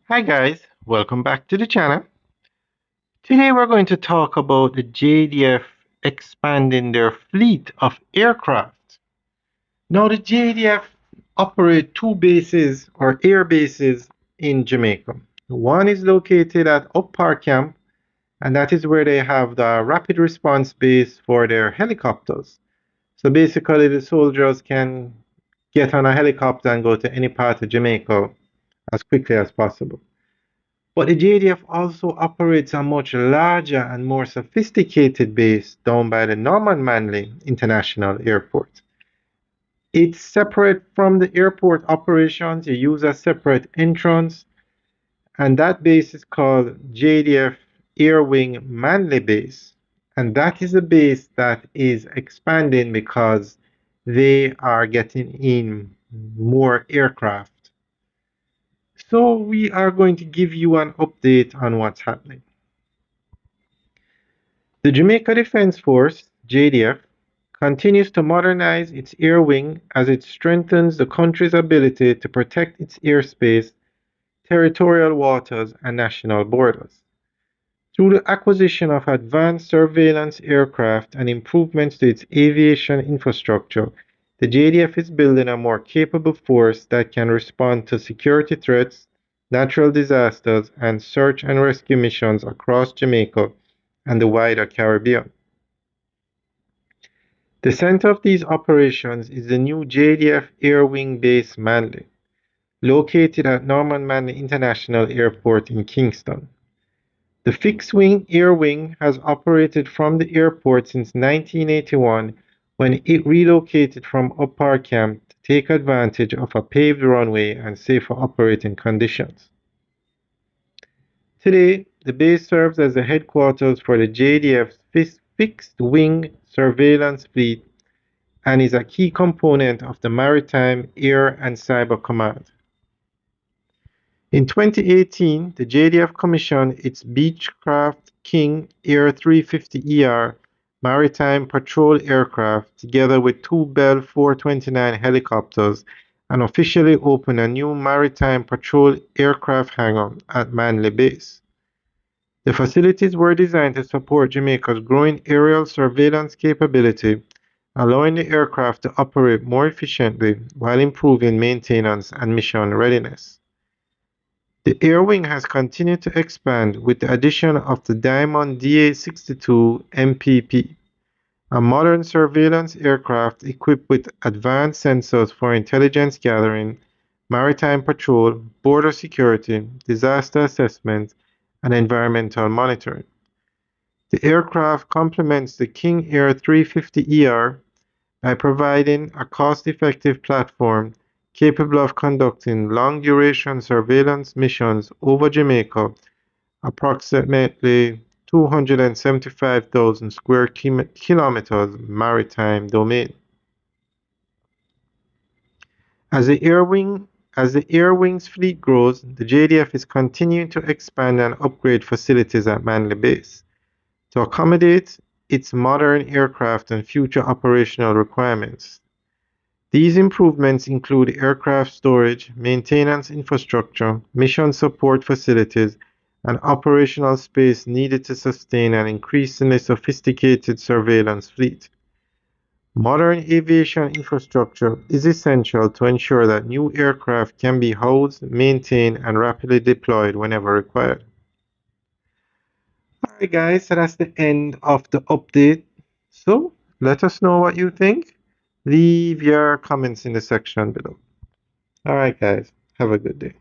Hi guys, welcome back to the channel. Today we're going to talk about the JDF expanding their fleet of aircraft. Now the JDF operate two bases or air bases in Jamaica. One is located at Up Park Camp, and that is where they have the rapid response base for their helicopters. So basically the soldiers can get on a helicopter and go to any part of Jamaica as quickly as possible. But the JDF also operates a much larger and more sophisticated base down by the Norman Manley International Airport. It's separate from the airport operations. You use a separate entrance, and that base is called JDF Air Wing Manley Base. And that is a base that is expanding because they are getting in more aircraft. So we are going to give you an update on what's happening. The Jamaica Defense Force (JDF) continues to modernize its air wing as it strengthens the country's ability to protect its airspace, territorial waters, and national borders. Through the acquisition of advanced surveillance aircraft and improvements to its aviation infrastructure, the JDF is building a more capable force that can respond to security threats, natural disasters, and search and rescue missions across Jamaica and the wider Caribbean. The center of these operations is the new JDF Air Wing Base Manley, located at Norman Manley International Airport in Kingston. The fixed-wing air wing has operated from the airport since 1981 when it relocated from Up Park Camp to take advantage of a paved runway and safer operating conditions. Today, the base serves as the headquarters for the JDF's fixed-wing surveillance fleet and is a key component of the Maritime, Air, and Cyber Command. In 2018, the JDF commissioned its Beechcraft King Air 350ER maritime patrol aircraft together with two Bell 429 helicopters and officially opened a new maritime patrol aircraft hangar at Manley Base. The facilities were designed to support Jamaica's growing aerial surveillance capability, allowing the aircraft to operate more efficiently while improving maintenance and mission readiness. The air wing has continued to expand with the addition of the Diamond DA-62 MPP, a modern surveillance aircraft equipped with advanced sensors for intelligence gathering, maritime patrol, border security, disaster assessment, and environmental monitoring. The aircraft complements the King Air 350ER by providing a cost-effective platform capable of conducting long-duration surveillance missions over Jamaica, approximately 275,000 square kilometers maritime domain. As the air wing's fleet grows, the JDF is continuing to expand and upgrade facilities at Manley Base to accommodate its modern aircraft and future operational requirements. These improvements include aircraft storage, maintenance infrastructure, mission support facilities, and operational space needed to sustain an increasingly sophisticated surveillance fleet. Modern aviation infrastructure is essential to ensure that new aircraft can be housed, maintained, and rapidly deployed whenever required. Alright guys, so that's the end of the update. So let us know what you think. Leave your comments in the section below. Alright guys, have a good day.